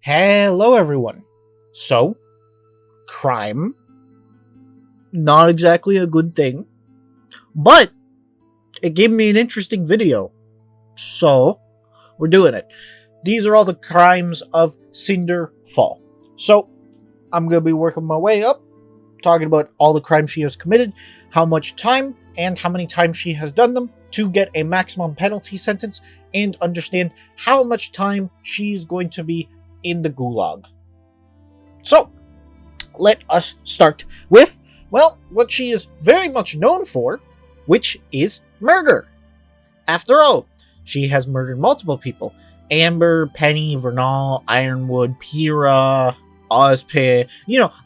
Hello, everyone. So, crime, not exactly a good thing, but it gave me an interesting video. So, we're doing it. These are all the crimes of Cinder Fall. So, I'm going to be working my way up, talking about all the crimes she has committed, how much time, and how many times she has done them to get a maximum penalty sentence, and understand how much time she's going to be in the gulag. So, let us start with, well, what she is very much known for, which is murder. After all, she has murdered multiple people. Amber, Penny, Vernal, Ironwood, Pyrrha, Ozpin,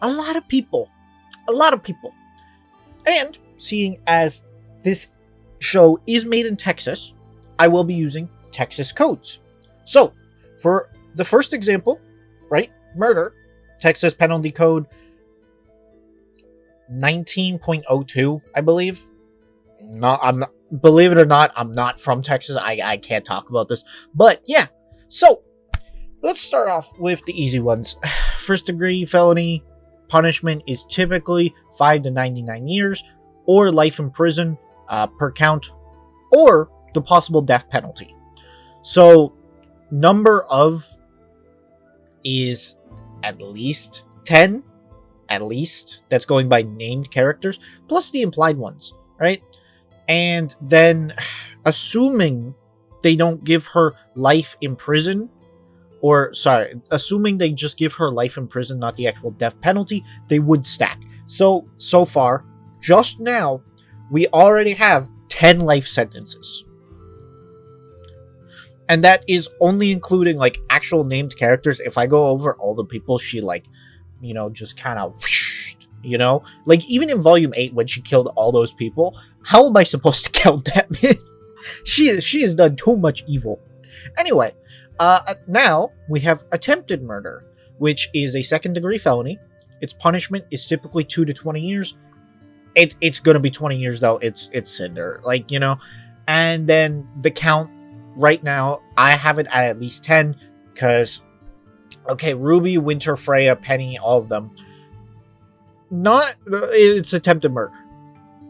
a lot of people. A lot of people. And, seeing as this show is made in Texas, I will be using Texas codes. So, for the first example, right, murder, Texas Penalty Code 19.02, I believe. Believe it or not, I'm not from Texas. I can't talk about this. But yeah, so let's start off with the easy ones. First degree felony punishment is typically 5 to 99 years or life in prison per count, or the possible death penalty. So number of is at least 10, at least. That's going by named characters, plus the implied ones, right? And then, assuming they don't give her life in prison, assuming they just give her life in prison, not the actual death penalty, they would stack. So far, just now, we already have 10 life sentences. And that is only including, actual named characters. If I go over all the people she, just kind of, even in Volume 8, when she killed all those people, how am I supposed to count that, man? She has done too much evil. Anyway, now we have attempted murder, which is a second-degree felony. Its punishment is typically 2 to 20 years. It's gonna be 20 years, though. It's Cinder, And then the count, right now, I have it at least 10, because, okay, Ruby, Winter, Freya, Penny, all of them. It's attempted murder.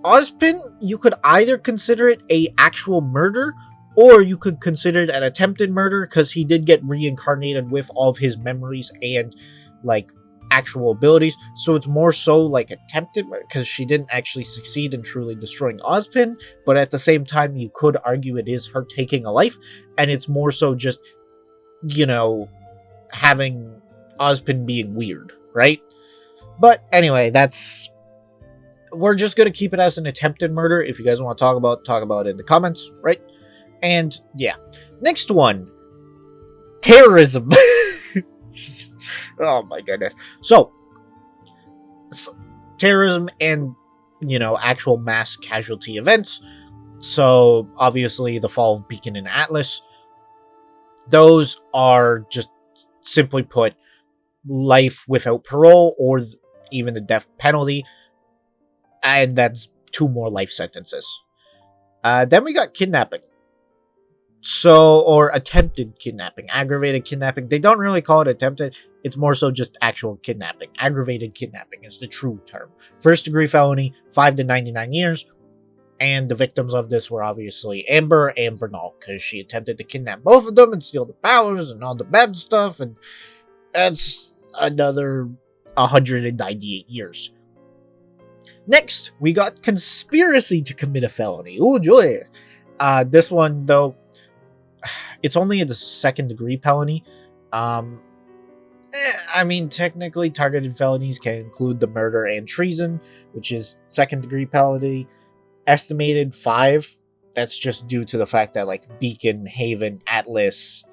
Ozpin, you could either consider it a actual murder, or you could consider it an attempted murder, because he did get reincarnated with all of his memories and, actual abilities. So it's more so, attempted murder, because she didn't actually succeed in truly destroying Ozpin, but at the same time, you could argue it is her taking a life, and it's more so just, having Ozpin being weird, right? But anyway, we're just going to keep it as an attempted murder. If you guys want to talk about it in the comments, right? And yeah. Next one. Terrorism. Oh my goodness. So, terrorism and, actual mass casualty events. So, obviously, the fall of Beacon and Atlas. Those are just, simply put, life without parole, or even the death penalty. And that's 2 more life sentences. Then we got kidnapping. Or attempted kidnapping. Aggravated kidnapping. They don't really call it attempted. It's more so just actual kidnapping. Aggravated kidnapping is the true term. First degree felony, 5 to 99 years. And the victims of this were obviously Amber and Vernal, because she attempted to kidnap both of them and steal the powers and all the bad stuff. And that's another 198 years. Next, we got conspiracy to commit a felony. Ooh, joy. This one, though, it's only a second-degree felony. Technically, targeted felonies can include the murder and treason, which is second-degree felony. Estimated 5. That's just due to the fact that, Beacon, Haven, Atlas,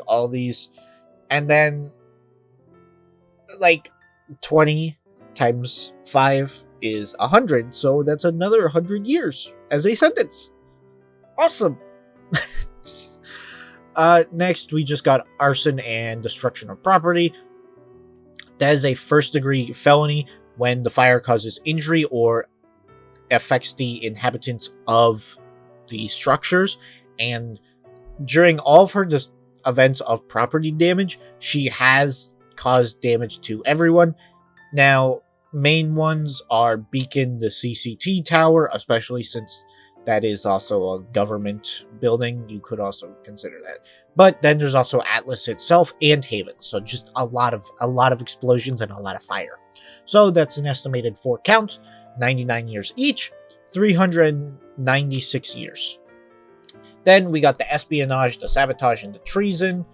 all these. And then, 20 times 5 is 100, so that's another 100 years as a sentence. Awesome. Next, we just got arson and destruction of property. That is a first-degree felony when the fire causes injury or affects the inhabitants of the structures. And during all of her events of property damage. She has caused damage to everyone. Now, main ones are Beacon, the CCT tower, especially since that is also a government building. You could also consider that. But then there's also Atlas itself and Haven. So just a lot of explosions and a lot of fire. So that's an estimated 4 counts, 99 years each, 396 years. Then we got the espionage, the sabotage, and the treason.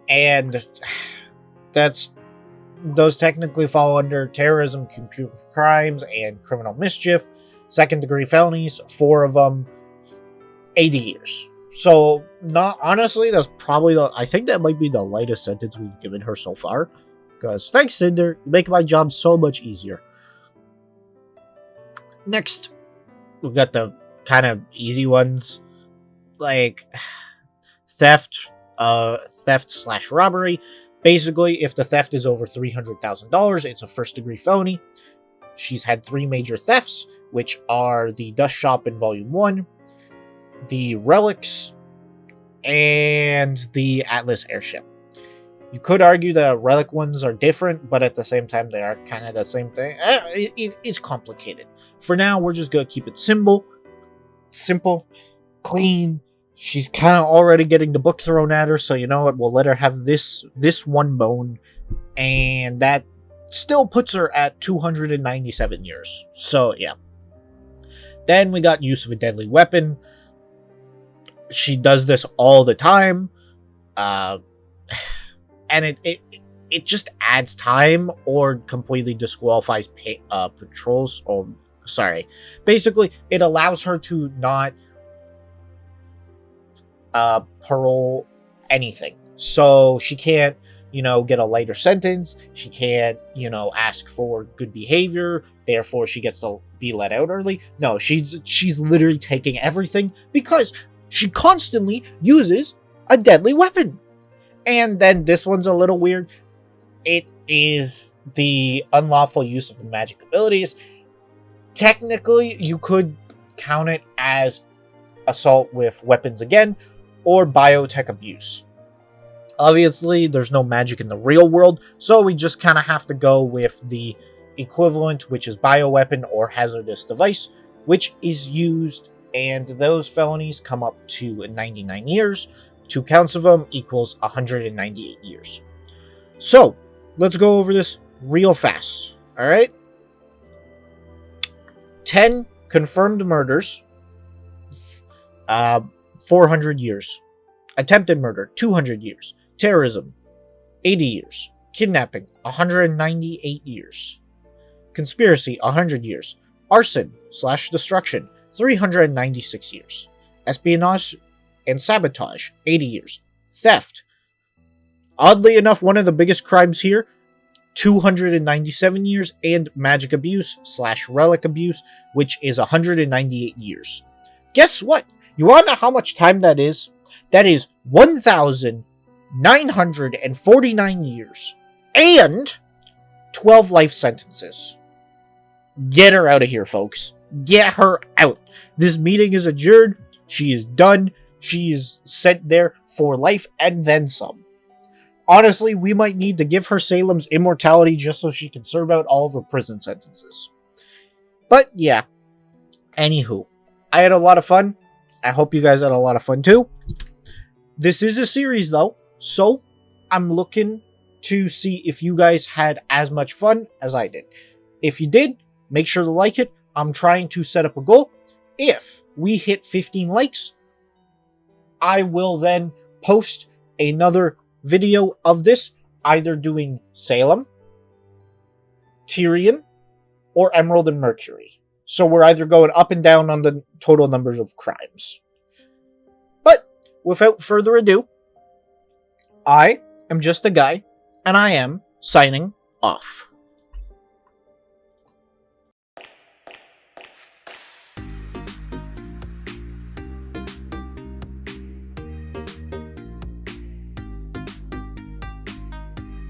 And those technically fall under terrorism, computer crimes, and criminal mischief. Second-degree felonies, 4 of them, 80 years. So, not honestly, that's probably I think that might be the lightest sentence we've given her so far. Because, thanks, Cinder, you make my job so much easier. Next, we've got the kind of easy ones, like theft / robbery. Basically, if the theft is over $300,000, it's a first-degree felony. She's had 3 major thefts, which are the Dust Shop in Volume 1, the Relics, and the Atlas airship. You could argue the Relic ones are different, but at the same time, they are kind of the same thing. It's complicated. For now, we're just going to keep it simple, clean. She's kind of already getting the book thrown at her, so you know what? We'll let her have this one bone, and that still puts her at 297 years. So, yeah. Then we got use of a deadly weapon. She does this all the time. And it just adds time or completely disqualifies patrols. Basically, it allows her to not parole anything. So she can't, get a lighter sentence. She can't, ask for good behavior. Therefore, she gets to be let out early. No, she's literally taking everything because she constantly uses a deadly weapon. And then this one's a little weird. It is the unlawful use of magic abilities. Technically, you could count it as assault with weapons again, or biotech abuse. Obviously, there's no magic in the real world, so we just kind of have to go with the equivalent, which is bioweapon or hazardous device, which is used, and those felonies come up to 99 years. 2 counts of them equals 198 years. So, let's go over this real fast, alright? 10 confirmed murders, 400 years. Attempted murder, 200 years. Terrorism, 80 years. Kidnapping, 198 years. Conspiracy, 100 years. Arson / destruction, 396 years. Espionage and sabotage, 80 years. Theft, oddly enough, one of the biggest crimes here, 297 years. And magic abuse / relic abuse, which is 198 years. Guess what? You want to know how much time that is? That is 1,949 years and 12 life sentences. Get her out of here, folks. Get her out. This meeting is adjourned. She is done. She is sent there for life and then some. Honestly, we might need to give her Salem's immortality just so she can serve out all of her prison sentences. But yeah. Anywho, I had a lot of fun. I hope you guys had a lot of fun too. This is a series though, so I'm looking to see if you guys had as much fun as I did. If you did, make sure to like it. I'm trying to set up a goal. If we hit 15 likes, I will then post another video of this, either doing Salem, Tyrion, or Emerald and Mercury. So we're either going up and down on the total numbers of crimes. But without further ado, I am just a guy, and I am signing off.